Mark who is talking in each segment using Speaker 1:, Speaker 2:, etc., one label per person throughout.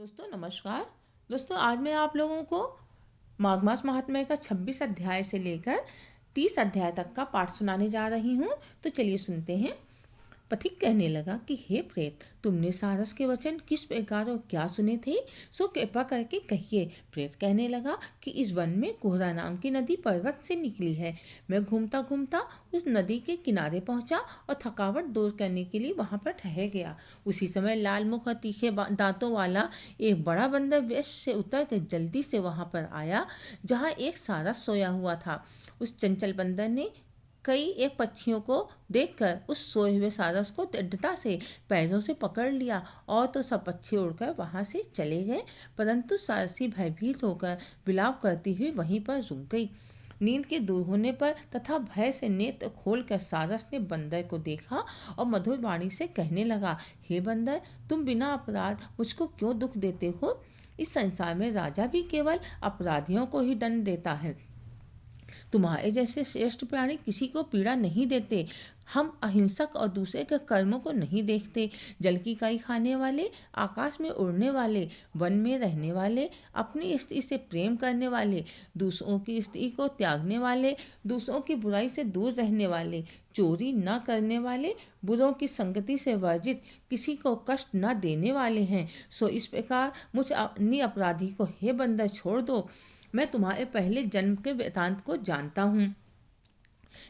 Speaker 1: दोस्तों नमस्कार। दोस्तों आज मैं आप लोगों को माघ मास महात्म्य का 26 अध्याय से लेकर 30 अध्याय तक का पाठ सुनाने जा रही हूँ। तो चलिए सुनते हैं। पथिक कहने लगा कि हे प्रेत, तुमने सारस के वचन किस प्रकार और क्या सुने थे, सो कृपा करके कहिए। प्रेत कहने लगा कि इस वन में कोहरा नाम की नदी पर्वत से निकली है। मैं घूमता घूमता उस नदी के किनारे पहुंचा और थकावट दूर करने के लिए वहां पर ठहर गया। उसी समय लाल मुख और तीखे दांतों वाला एक बड़ा बंदर वृक्ष से उतर कर जल्दी से वहां पर आया जहां एक सारस सोया हुआ था। उस चंचल बंदर ने कई एक पक्षियों को देखकर उस सोए हुए सारस को दृढ़ता से पैरों से पकड़ लिया और तो सब पक्षी उड़कर वहां से चले गए, परंतु सारसी भयभीत होकर विलाप करती हुई वहीं पर रुक गई। नींद के दूर होने पर तथा भय से नेत्र खोलकर सारस ने बंदर को देखा और मधुर वाणी से कहने लगा, हे बंदर, तुम बिना अपराध मुझको क्यों दुख देते हो? इस संसार में राजा भी केवल अपराधियों को ही दंड देता है। तुम्हारे जैसे श्रेष्ठ प्राणी किसी को पीड़ा नहीं देते। हम अहिंसक और दूसरे के कर्मों को नहीं देखते। जल की काई खाने वाले, आकाश में उड़ने वाले, वन में रहने वाले, अपनी स्त्री से प्रेम करने वाले, दूसरों की स्त्री को त्यागने वाले, दूसरों की बुराई से दूर रहने वाले, चोरी न करने वाले, बुरों की संगति से वर्जित, किसी को कष्ट न देने वाले हैं। सो इस प्रकार मुझ अपराधी को हे बंदर छोड़ दो। मैं तुम्हारे पहले जन्म के वृतांत को जानता हूँ।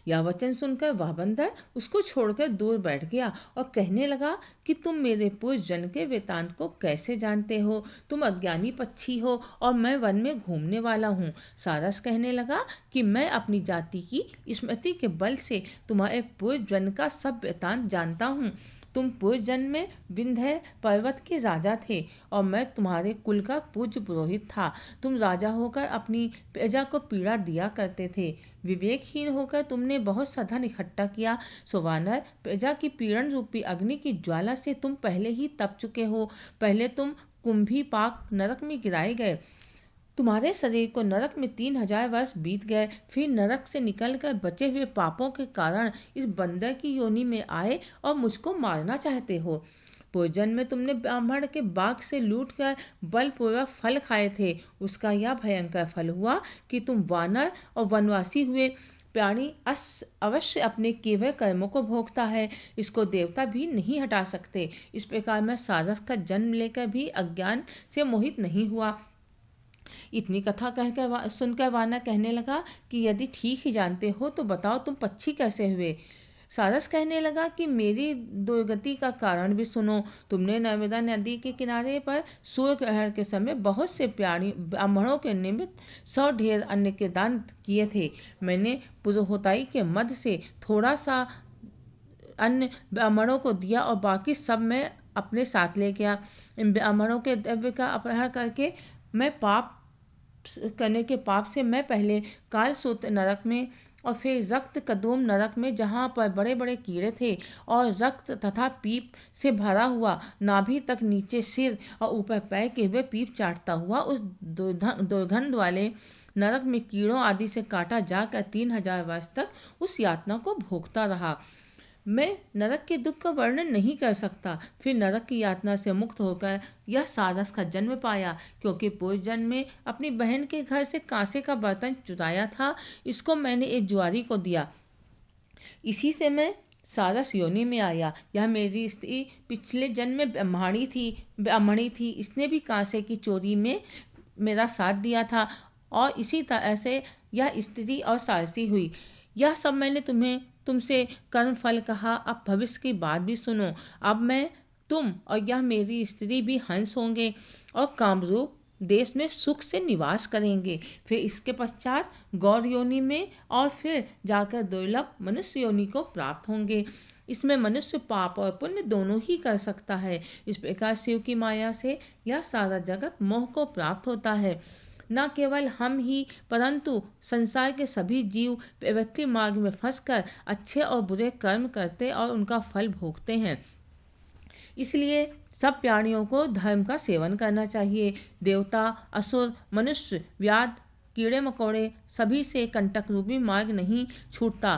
Speaker 1: यह वचन सुनकर वह बंदर उसको छोड़कर दूर बैठ गया और कहने लगा कि तुम मेरे पूर्व जन्म के वृतांत को कैसे जानते हो? तुम अज्ञानी पक्षी हो और मैं वन में घूमने वाला हूँ। सारस कहने लगा कि मैं अपनी जाति की स्मृति के बल से तुम्हारे पूर्व जन्म का सब वृतांत जानता हूँ। तुम पूर्व जन्म में विंध्य पर्वत के राजा थे और मैं तुम्हारे कुल का पूज्य पुरोहित था। तुम राजा होकर अपनी प्रजा को पीड़ा दिया करते थे। विवेकहीन होकर तुमने बहुत सा धन इकट्ठा किया। सो वानर, प्रजा की पीड़न रूपी अग्नि की ज्वाला से तुम पहले ही तप चुके हो। पहले तुम कुंभी पाक नरक में गिराए गए। तुम्हारे शरीर को नरक में 3000 वर्ष बीत गए। फिर नरक से निकलकर बचे हुए पापों के कारण इस बंदर की योनि में आए और मुझको मारना चाहते हो। पूर्वजन्म में तुमने ब्राह्मण के बाग से लूटकर बलपूर्वक फल खाए थे। उसका यह भयंकर फल हुआ कि तुम वानर और वनवासी हुए। प्राणी अवश्य अपने केवल कर्मों को भोगता है, इसको देवता भी नहीं हटा सकते। इस प्रकार मैं सारस का जन्म लेकर भी अज्ञान से मोहित नहीं हुआ। इतनी कथा कहकर सुनकर वानर कहने लगा कि यदि ठीक ही जानते हो तो बताओ तुम पक्षी कैसे हुए? सारस कहने लगा कि मेरी दुर्गति का कारण भी सुनो। तुमने नर्मदा नदी के किनारे पर सूर्य ग्रहण के समय बहुत से प्राणी ब्राह्मणों के निमित्त 100 ढेर अन्न के दान किए थे। मैंने पुरोहिताई के मद से थोड़ा सा अन्न ब्राह्मणों को दिया और बाकी सब मैं अपने साथ ले गया। इन ब्राह्मणों के द्रव्य का अपहरण करके मैं पाप करने के पाप से मैं पहले कालसूत्र नरक में और फिर रक्त कदूम नरक में, जहाँ पर बड़े बड़े कीड़े थे और रक्त तथा पीप से भरा हुआ नाभि तक नीचे सिर और ऊपर पैर के हुए पीप चाटता हुआ उस दुर्गंध वाले नरक में कीड़ों आदि से काटा जाकर 3000 वर्ष तक उस यातना को भोगता रहा। मैं नरक के दुख का वर्णन नहीं कर सकता। फिर नरक की यातना से मुक्त होकर यह सारस का जन्म पाया, क्योंकि पूर्व जन्म में अपनी बहन के घर से कांसे का बर्तन चुराया था। इसको मैंने एक जुआरी को दिया, इसी से मैं सारस योनि में आया। यह मेरी स्त्री पिछले जन्म में ब्राह्मणी थी। इसने भी कांसे की चोरी में मेरा साथ दिया था और इसी तरह से यह स्त्री और सारसी हुई। यह सब मैंने तुमसे कर्म फल कहा। अब भविष्य की बात भी सुनो। अब मैं, तुम और यह मेरी स्त्री भी हंस होंगे और कामरूप देश में सुख से निवास करेंगे। फिर इसके पश्चात गौर योनि में और फिर जाकर दुर्लभ मनुष्य योनि को प्राप्त होंगे। इसमें मनुष्य पाप और पुण्य दोनों ही कर सकता है। इस प्रकार शिव की माया से यह सारा जगत मोह को प्राप्त होता है। न केवल हम ही परंतु संसार के सभी जीव प्रवृत्ति मार्ग में फंसकर अच्छे और बुरे कर्म करते और उनका फल भोगते हैं। इसलिए सब प्राणियों को धर्म का सेवन करना चाहिए। देवता, असुर, मनुष्य, व्याध, कीड़े मकोड़े सभी से कंटक रूपी मार्ग नहीं छूटता।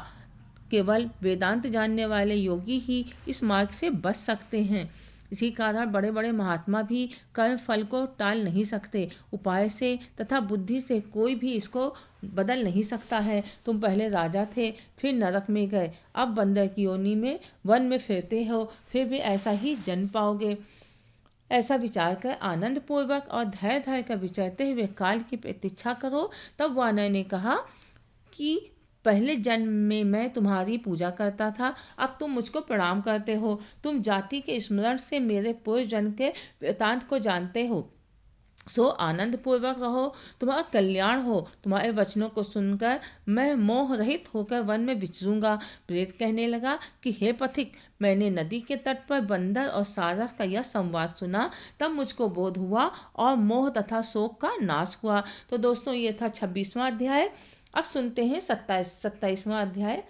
Speaker 1: केवल वेदांत जानने वाले योगी ही इस मार्ग से बच सकते हैं। इसी कारण बड़े बड़े महात्मा भी कर्म फल को टाल नहीं सकते। उपाय से तथा बुद्धि से कोई भी इसको बदल नहीं सकता है। तुम पहले राजा थे, फिर नरक में गए, अब बंदर की योनि में वन में फिरते हो, फिर भी ऐसा ही जन्म पाओगे। ऐसा विचार कर आनंद पूर्वक और धैर्य धैर्य कर विचरते हुए काल की प्रतीक्षा करो। तब वानर ने कहा कि पहले जन्म में मैं तुम्हारी पूजा करता था, अब तुम मुझको प्रणाम करते हो। तुम जाति के स्मरण से मेरे पूर्व जन्म के वृतांत को जानते हो, सो आनंद पूर्वक रहो, तुम्हारा कल्याण हो। तुम्हारे वचनों को सुनकर मैं मोह रहित होकर वन में विचरूंगा। प्रेत कहने लगा कि हे पथिक, मैंने नदी के तट पर बंदर और सारस का यह संवाद सुना, तब मुझको बोध हुआ और मोह तथा शोक का नाश हुआ। तो दोस्तों, ये था 26वां अध्याय। अब सुनते हैं 27वां अध्याय।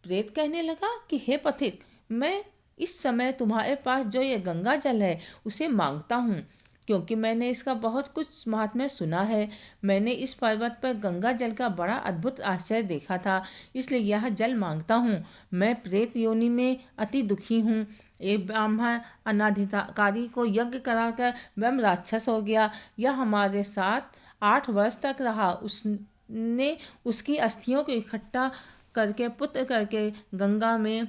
Speaker 1: प्रेत कहने लगा कि हे पथिक, मैं इस समय तुम्हारे पास जो ये गंगा जल है उसे मांगता हूँ, क्योंकि मैंने इसका बहुत कुछ महात्म्य सुना है। मैंने इस पर्वत पर गंगा जल का बड़ा अद्भुत आश्चर्य देखा था, इसलिए यह जल मांगता हूँ। मैं प्रेत योनि में अति दुखी हूँ। एक ब्राह्मण अनाधिकारी को यज्ञ कराकर ब्रह्म राक्षस हो गया। यह हमारे साथ 8 वर्ष तक रहा। उसने उसकी अस्थियों को इकट्ठा करके पुत्र करके गंगा में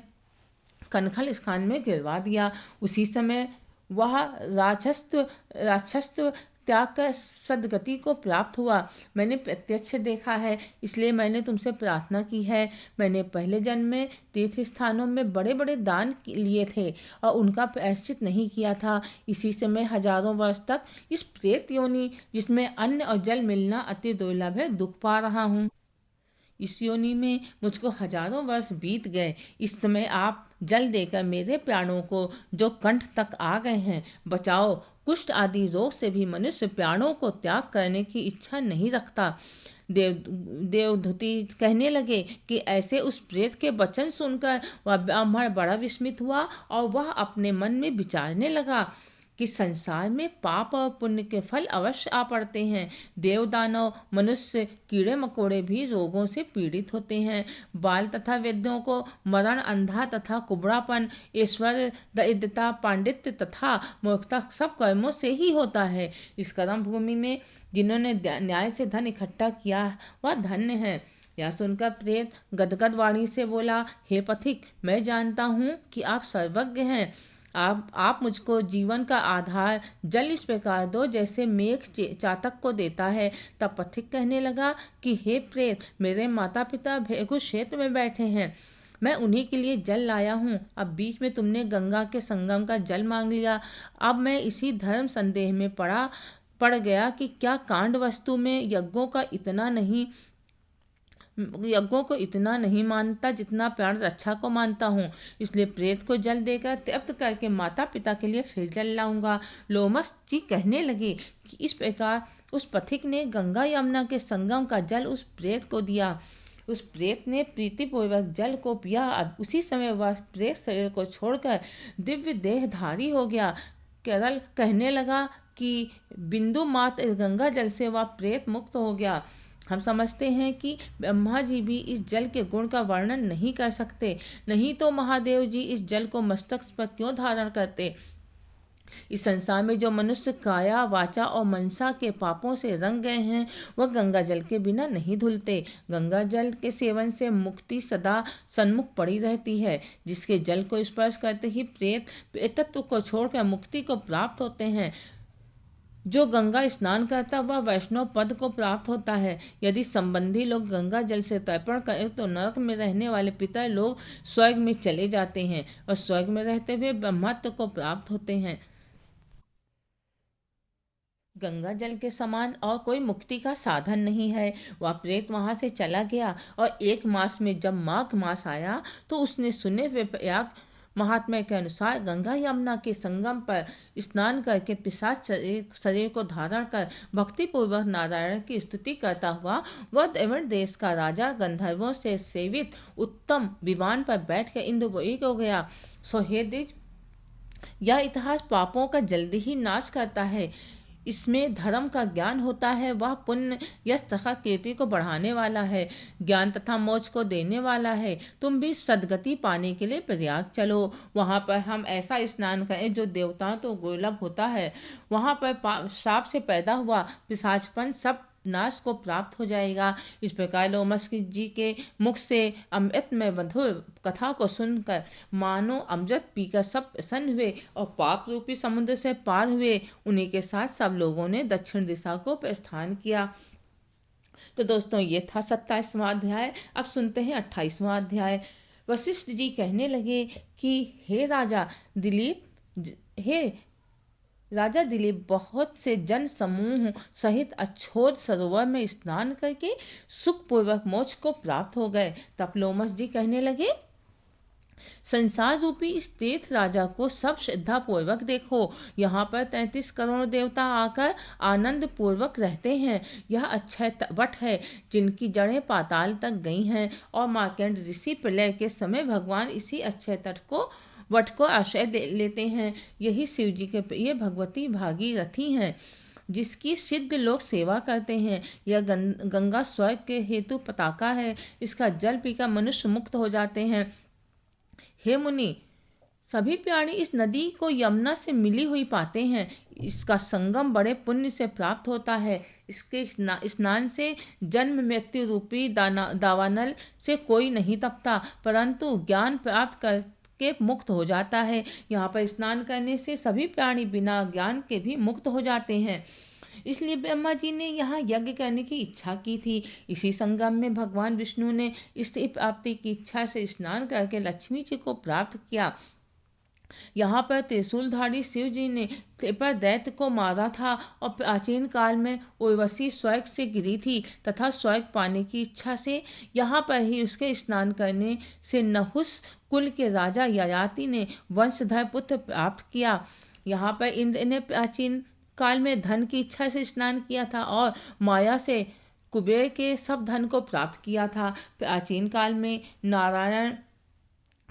Speaker 1: कनखल स्थान में गिरवा दिया। उसी समय वह राक्षसत्व त्याग कर सदगति को प्राप्त हुआ। मैंने प्रत्यक्ष देखा है, इसलिए मैंने तुमसे प्रार्थना की है। मैंने पहले जन्म में तीर्थ स्थानों में बड़े बड़े दान लिए थे और उनका प्रायश्चित नहीं किया था। इसी से मैं हजारों वर्ष तक इस प्रेत योनि, जिसमें अन्न और जल मिलना अति दुर्लभ है, दुख पा रहा हूँ। इस योनि में मुझको हजारों वर्ष बीत गए। इस समय आप जल देकर मेरे प्राणों को, जो कंठ तक आ गए हैं, बचाओ। कुष्ठ आदि रोग से भी मनुष्य प्राणों को त्याग करने की इच्छा नहीं रखता। देवधूति कहने लगे कि ऐसे उस प्रेत के वचन सुनकर वह ब्राह्मण बड़ा विस्मित हुआ और वह अपने मन में विचारने लगा कि संसार में पाप और पुण्य के फल अवश्य आ पड़ते हैं। देव दानव मनुष्य कीड़े मकोड़े भी रोगों से पीड़ित होते हैं। बाल तथा वृद्धों को मरण, अंधा तथा कुबड़ापन, ऐश्वर्य, दरिद्रता, पांडित्य तथा मूर्खता सब कर्मों से ही होता है। इस कर्म भूमि में जिन्होंने न्याय से धन इकट्ठा किया वह धन्य है। यह सुनकर प्रेत गदगद वाणी से बोला, हे पथिक, मैं जानता हूँ कि आप सर्वज्ञ हैं। आप मुझको जीवन का आधार जल इस प्रकार दो जैसे मेघ चातक को देता है। तब पथिक कहने लगा कि हे प्रेत, मेरे माता पिता भेगु क्षेत्र में बैठे हैं, मैं उन्हीं के लिए जल लाया हूँ। अब बीच में तुमने गंगा के संगम का जल मांग लिया। अब मैं इसी धर्म संदेह में पड़ गया कि क्या कांड वस्तु में यज्ञों को इतना नहीं मानता जितना प्राण रक्षा को मानता हूँ। इसलिए प्रेत को जल देकर तृप्त करके माता पिता के लिए फिर जल लाऊंगा। लोमस जी कहने लगे कि इस प्रकार उस पथिक ने गंगा यमुना के संगम का जल उस प्रेत को दिया। उस प्रेत ने प्रीतिपूर्वक जल को पिया। अब उसी समय वह प्रेत शरीर को छोड़कर दिव्य देहधारी हो गया। केरल कहने लगा कि बिंदु मात्र गंगा जल से वह प्रेत मुक्त हो गया। हम समझते हैं कि ब्रह्मा जी भी इस जल के गुण का वर्णन नहीं कर सकते, नहीं तो महादेव जी इस जल को मस्तक पर क्यों धारण करते। इस संसार में जो मनुष्य काया, वाचा और मनसा के पापों से रंग गए हैं, वह गंगा जल के बिना नहीं धुलते। गंगा जल के सेवन से मुक्ति सदा सन्मुख पड़ी रहती है। जिसके जल को स्पर्श करते ही प्रेतत्व को छोड़कर मुक्ति को प्राप्त होते हैं। जो गंगा स्नान करता वह वैष्णव पद को प्राप्त होता है। यदि संबंधी लोग गंगा जल से तर्पण करें तो नरक में रहने वाले पितर लोग स्वर्ग में चले जाते हैं और स्वर्ग में रहते हुए ब्रह्मत्व को प्राप्त होते हैं। गंगा जल के समान और कोई मुक्ति का साधन नहीं है। वह प्रेत वहां से चला गया और 1 मास में जब माघ मास आया तो उसने सुने हुए प्रयाग महात्म्य के अनुसार गंगा यमुना के संगम पर स्नान करके पिशाच शरीर को धारण कर भक्तिपूर्वक नारायण की स्तुति करता हुआ वह देवण देश का राजा गंधर्वों से सेवित उत्तम विमान पर बैठकर इंद्रपुरी को गया। सो हे द्विज, यह इतिहास पापों का जल्दी ही नाश करता है। इसमें धर्म का ज्ञान होता है, वह पुण्य यश तथा कीर्ति को बढ़ाने वाला है, ज्ञान तथा मोक्ष को देने वाला है। तुम भी सदगति पाने के लिए प्रयाग चलो। वहाँ पर हम ऐसा स्नान करें जो देवताओं तो दुर्लभ होता है। वहाँ पर साप से पैदा हुआ पिशाचपन सब नाश को प्राप्त हो जाएगा। इस प्रकार लोमस जी के मुख से अमृत में मधुर कथा को सुनकर मानो अमृत पीकर सब प्रसन्न हुए और पाप रूपी समुद्र से पार हुए। उन्हीं के साथ सब लोगों ने दक्षिण दिशा को प्रस्थान किया। तो दोस्तों ये था 27वां अध्याय। अब सुनते हैं 28वां अध्याय। वशिष्ठ जी कहने लगे कि हे राजा दिलीप बहुत से जन समूह सहित अछोद सरोवर में स्नान करके सुखपूर्वक मोक्ष को प्राप्त हो गए। तब लोमस जी कहने लगे, संसार रूपी इस तीर्थ राजा को सब श्रद्धा पूर्वक देखो। यहाँ पर 33 करोड़ देवता आकर आनंद पूर्वक रहते हैं। यह अक्षय वट है जिनकी जड़ें पाताल तक गई हैं और मार्कंड ऋषि प्रलय के समय भगवान इसी अक्षय वट को आश्रय लेते हैं। यही शिव जी के प्रिय भगवती भागीरथी हैं जिसकी सिद्ध लोग सेवा करते हैं। यह गंगा स्वर्ग के हेतु पताका है। इसका जल पीकर मनुष्य मुक्त हो जाते हैं। हे मुनि, सभी प्राणी इस नदी को यमुना से मिली हुई पाते हैं। इसका संगम बड़े पुण्य से प्राप्त होता है। इसके स्नान से जन्म मृत्यु रूपी दावानल से कोई नहीं तपता, परंतु ज्ञान प्राप्त करके मुक्त हो जाता है। यहाँ पर स्नान करने से सभी प्राणी बिना ज्ञान के भी मुक्त हो जाते हैं। इसलिए ब्रह्मा जी ने यहाँ यज्ञ करने की इच्छा की थी। इसी संगम में भगवान विष्णु ने स्त्री प्राप्ति की इच्छा से स्नान करके लक्ष्मी जी को प्राप्त किया। यहाँ पर त्रिशूलधारी शिव जी ने पर दैत्य को मारा था और प्राचीन काल में उर्वशी स्वर्ग से गिरी थी तथा स्वर्ग पाने की इच्छा से यहाँ पर ही उसके स्नान करने से नहुस कुल के राजा ययाति ने वंशधर पुत्र प्राप्त किया। यहाँ पर इंद्र ने प्राचीन काल में धन की इच्छा से स्नान किया था और माया से कुबेर के सब धन को प्राप्त किया था। प्राचीन काल में नारायण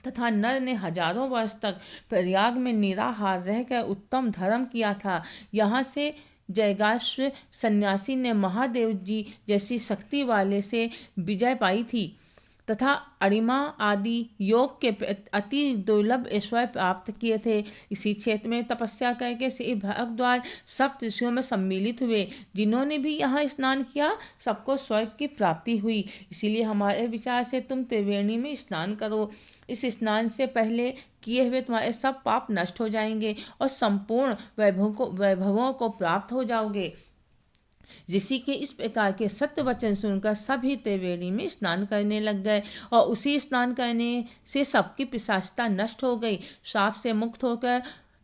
Speaker 1: तथा नर ने हजारों वर्ष तक प्रयाग में निराहार रहकर उत्तम धर्म किया था। यहाँ से जयगाश्व सन्यासी ने महादेव जी जैसी शक्ति वाले से विजय पाई थी तथा अरिमा आदि योग के अति दुर्लभ ऐश्वर्य प्राप्त किए थे। इसी क्षेत्र में तपस्या करके श्री भरद्वाज सब ऋषियों में सम्मिलित हुए। जिन्होंने भी यहाँ स्नान किया सबको स्वर्ग की प्राप्ति हुई। इसीलिए हमारे विचार से तुम त्रिवेणी में स्नान करो। इस स्नान से पहले किए हुए तुम्हारे सब पाप नष्ट हो जाएंगे और संपूर्ण वैभवों को प्राप्त हो जाओगे। ऋषि के इस प्रकार के सत्य वचन सुनकर सभी त्रिवेणी में स्नान करने लग गए और उसी स्नान करने से सबकी पिशाचता नष्ट हो गई। श्राप से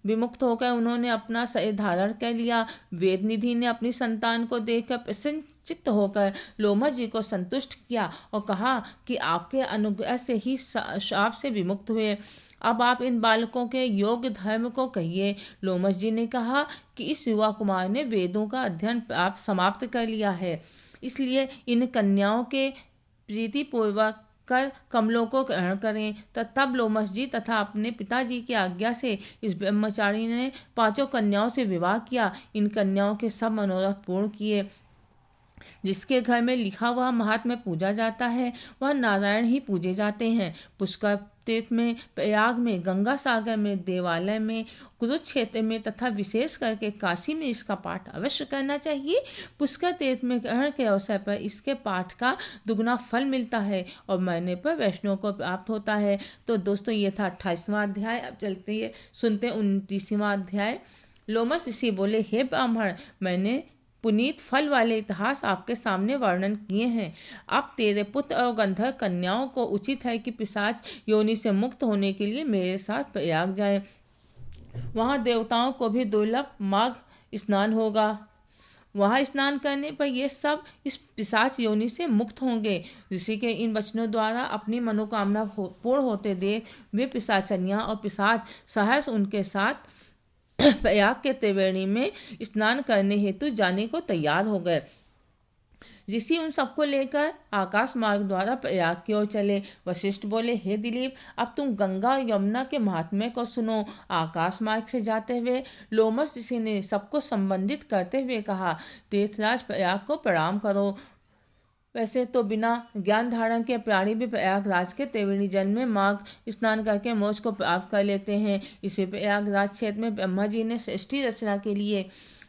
Speaker 1: विमुक्त होकर उन्होंने अपना शरीर धारण कर लिया। वेद निधि ने अपनी संतान को देखकर प्रसन्नचित्त होकर लोमस जी को संतुष्ट किया और कहा कि आपके अनुग्रह से ही श्राप से विमुक्त हुए। अब आप इन बालकों के योग धर्म को कहिए। लोमस जी ने कहा कि इस युवा कुमार ने वेदों का अध्ययन समाप्त कर लिया है, इसलिए इन कन्याओं के प्रीतिपूर्वक कर कमलों को ग्रहण करें। तब लोमस जी तथा अपने पिताजी की आज्ञा से इस ब्रह्मचारी ने 5 कन्याओं से विवाह किया। इन कन्याओं के सब मनोरथ पूर्ण किए। जिसके घर में लिखा हुआ महात्म्य पूजा जाता है वह नारायण ही पूजे जाते हैं। पुष्कर तीर्थ में, प्रयाग में, गंगा सागर में, देवालय में, कुरुक्षेत्र में तथा विशेष करके काशी में इसका पाठ अवश्य करना चाहिए। पुष्कर तीर्थ में ग्रहण के अवसर पर इसके पाठ का दुगना फल मिलता है और मरने पर वैष्णव को प्राप्त होता है। तो दोस्तों ये था 28वां अध्याय। अब चलते हैं सुनते 29वां अध्याय। लोमस ऋषि बोले, हे ब्राह्मण, मैंने पुनीत फल वाले इतिहास आपके सामने वर्णन किए हैं। अब तेरे पुत्र और गंधर्व कन्याओं को उचित है कि पिशाच योनि से मुक्त होने के लिए मेरे साथ प्रयाग जाए। वहाँ देवताओं को भी दुर्लभ माघ स्नान होगा। वहाँ स्नान करने पर ये सब इस पिशाच योनि से मुक्त होंगे। ऋषि के इन वचनों द्वारा अपनी मनोकामना पूर्ण होते देख वे पिशाचनियाँ और पिशाच सहर्ष उनके साथ प्रयाग के त्रिवेणी में स्नान करने हेतु जाने को तैयार हो गए। ऋषि उन सबको लेकर आकाश मार्ग द्वारा प्रयाग की ओर चले। वशिष्ठ बोले, हे दिलीप, अब तुम गंगा और यमुना के महात्म्य को सुनो। आकाश मार्ग से जाते हुए लोमस ऋषि ने सबको संबंधित करते हुए कहा, तीर्थराज प्रयाग को प्रणाम करो। वैसे तो बिना ज्ञान धारण के प्राणी भी प्रयागराज के त्रिवेणी जल में माघ स्नान करके मोक्ष को प्राप्त कर लेते हैं। इसे प्रयागराज क्षेत्र में ब्रह्मा जी ने सृष्टि रचना के लिए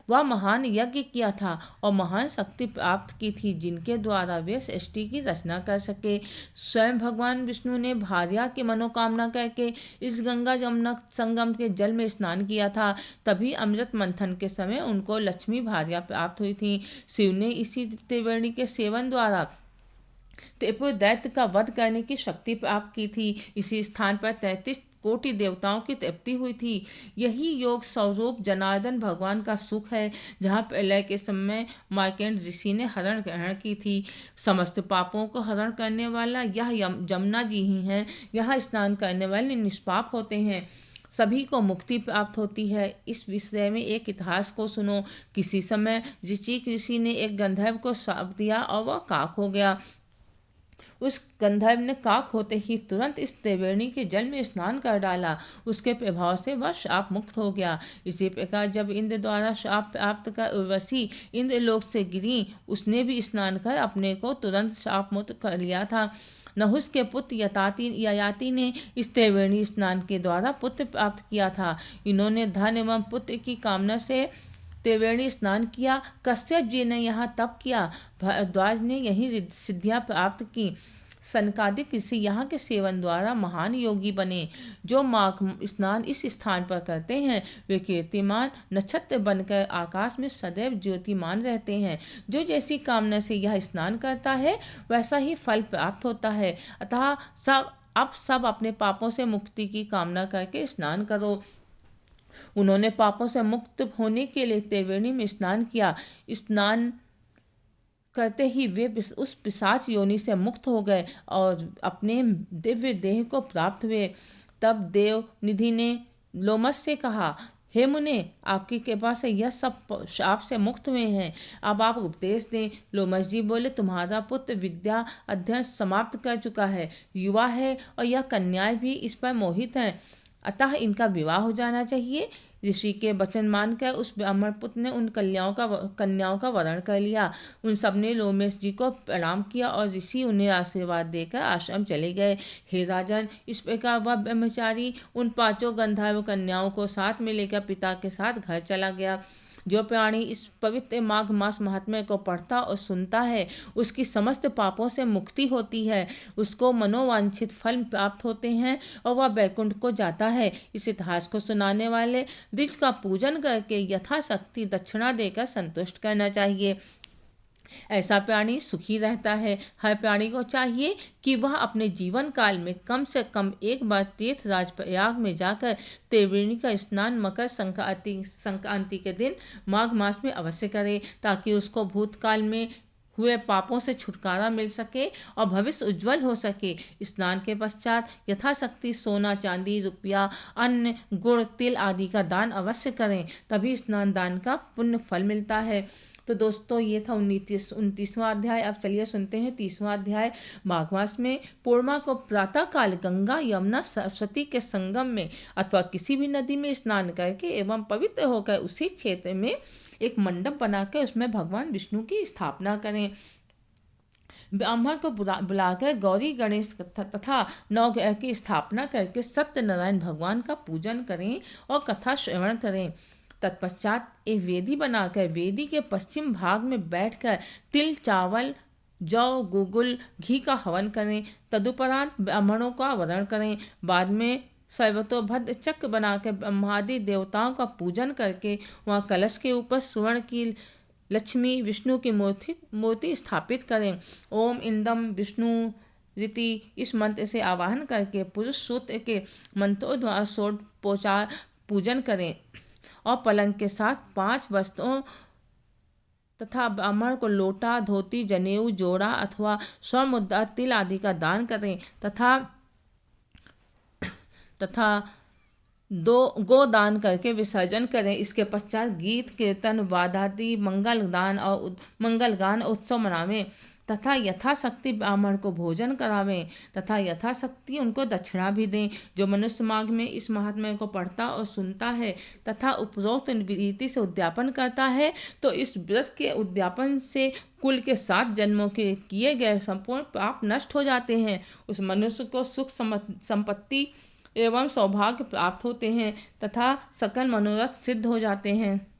Speaker 1: वह महान यज्ञ किया था और महान शक्ति प्राप्त की थी, जिनके द्वारा वे सृष्टि की रचना कर सके। स्वयं भगवान विष्णु ने भार्या की मनोकामना करके इस गंगा जमुना संगम के जल में स्नान किया था। तभी अमृत मंथन के समय उनको लक्ष्मी भार्या प्राप्त हुई थी। शिव ने इसी त्रिवेणी के सेवन द्वारा त्रिपुर दैत्य का वध करने की शक्ति प्राप्त की थी। इसी स्थान पर 33 कोटि देवताओं की तृप्ति हुई थी। यही योग स्वरूप जनार्दन भगवान का सुख है, जहाँ प्रलय के समय मार्कंड ऋषि ने हरण ग्रहण की थी। समस्त पापों को हरण करने वाला यह जमुना जी ही है। यहाँ स्नान करने वाले निष्पाप होते हैं, सभी को मुक्ति प्राप्त होती है। इस विषय में एक इतिहास को सुनो। किसी समय ऋषि ने एक गंधर्व को श्राप दिया और वह काक हो गया। उस गंधर्व ने काक होते ही तुरंत इस त्रिवेणी के जल में स्नान कर डाला। उसके प्रभाव से वह शाप मुक्त हो गया। इसी प्रकार जब इंद्र द्वारा शाप प्राप्त कर उर्वशी इंद्रलोक से गिरी, उसने भी स्नान कर अपने को तुरंत शाप मुक्त कर लिया था। नहुस के पुत्र ययाति ने इस त्रिवेणी स्नान के द्वारा पुत्र प्राप्त किया था। इन्होंने धन एवं पुत्र की कामना से त्रिवेणी स्नान किया। कश्यप जी ने यहाँ तप किया। भारद्वाज ने यही सिद्धियां प्राप्त की। सनकादिक ऋषि यहाँ के सेवन द्वारा महान योगी बने। जो माघ स्नान इस स्थान पर करते हैं, वे कीर्तिमान नक्षत्र बनकर आकाश में सदैव ज्योतिमान रहते हैं। जो जैसी कामना से यह स्नान करता है, वैसा ही फल प्राप्त होता है। अतः सब अपने पापों से मुक्ति की कामना करके स्नान करो। उन्होंने पापों से मुक्त होने के लिए त्रिवेणी में स्नान किया। स्नान करते ही वे उस पिशाच योनि से मुक्त हो गए और अपने दिव्य देह को प्राप्त हुए। तब देव निधि ने लोमस से कहा, हे मुने, आपकी कृपा से यह सब शाप से मुक्त हुए हैं, अब आप उपदेश दें। लोमस जी बोले, तुम्हारा पुत्र विद्या अध्ययन समाप्त कर चुका है, युवा है और यह कन्याएं भी इस पर मोहित हैं, अतः इनका विवाह हो जाना चाहिए। ऋषि के वचन मानकर उस ब्राह्मण पुत्र ने उन कन्याओं का वरण कर लिया। उन सब ने लोमेश जी को प्रणाम किया और ऋषि उन्हें आशीर्वाद देकर आश्रम चले गए। हे राजन, इस प्रकार वह ब्रह्मचारी उन 5 गंधर्व कन्याओं को साथ में लेकर पिता के साथ घर चला गया। जो प्राणी इस पवित्र माघ मास महात्म्य को पढ़ता और सुनता है, उसकी समस्त पापों से मुक्ति होती है, उसको मनोवांछित फल प्राप्त होते हैं और वह बैकुंठ को जाता है। इस इतिहास को सुनाने वाले द्विज का पूजन करके यथाशक्ति दक्षिणा देकर संतुष्ट करना चाहिए। ऐसा प्राणी सुखी रहता है। हर प्राणी को चाहिए कि वह अपने जीवन काल में कम से कम एक बार तीर्थराज प्रयाग में जाकर त्रिवेणी का स्नान मकर संक्रांति के दिन माघ मास में अवश्य करे, ताकि उसको भूतकाल में हुए पापों से छुटकारा मिल सके और भविष्य उज्जवल हो सके। स्नान के पश्चात यथाशक्ति सोना, चांदी, रुपया, अन्न, गुड़, तिल आदि का दान अवश्य करें, तभी स्नान दान का पुण्य फल मिलता है। तो दोस्तों, ये था 29वां अध्याय। अब चलिए सुनते हैं 30वां अध्याय। माघ मास में पूर्णिमा को प्रातःकाल गंगा, यमुना, सरस्वती के संगम में अथवा किसी भी नदी में स्नान करके एवं पवित्र होकर उसी क्षेत्र में एक मंडप बनाकर उसमें भगवान विष्णु की स्थापना करें। ब्राह्मण को बुलाकर गौरी, गणेश तथा नवग्रह की स्थापना करके सत्यनारायण भगवान का पूजन करें और कथा श्रवण करें। तत्पश्चात एक वेदी बनाकर वेदी के पश्चिम भाग में बैठकर तिल, चावल, जौ, गुगुल, घी का हवन करें। तदुपरांत ब्राह्मणों का वरण करें। बाद में सर्वतोभद्र चक्र बनाकर ब्रह्मादि देवताओं का पूजन करके वहाँ कलश के ऊपर स्वर्ण की लक्ष्मी, विष्णु की मूर्ति स्थापित करें। ओम इंदम विष्णु रीति इस मंत्र से आवाहन करके पुरुष सूत्र के मंत्रों द्वारा षोडशोपचार पूजन करें और पलंग के साथ 5 वस्त्रों तथा ब्राह्मण को लोटा, धोती, जनेऊ, जोड़ा अथवा 100 मुद्रा तिल आदि का दान करें तथा गोदान करके विसर्जन करें। इसके पश्चात गीत कीर्तन वादादि मंगल गान उत्सव मनावें तथा यथाशक्ति ब्राह्मण को भोजन करावें तथा यथाशक्ति उनको दक्षिणा भी दें। जो मनुष्य माघ में इस महात्म्य को पढ़ता और सुनता है तथा उपरोक्त रीति से उद्यापन करता है तो इस व्रत के उद्यापन से कुल के 7 जन्मों के किए गए संपूर्ण पाप नष्ट हो जाते हैं। उस मनुष्य को सुख संपत्ति एवं सौभाग्य प्राप्त होते हैं तथा सकल मनोरथ सिद्ध हो जाते हैं।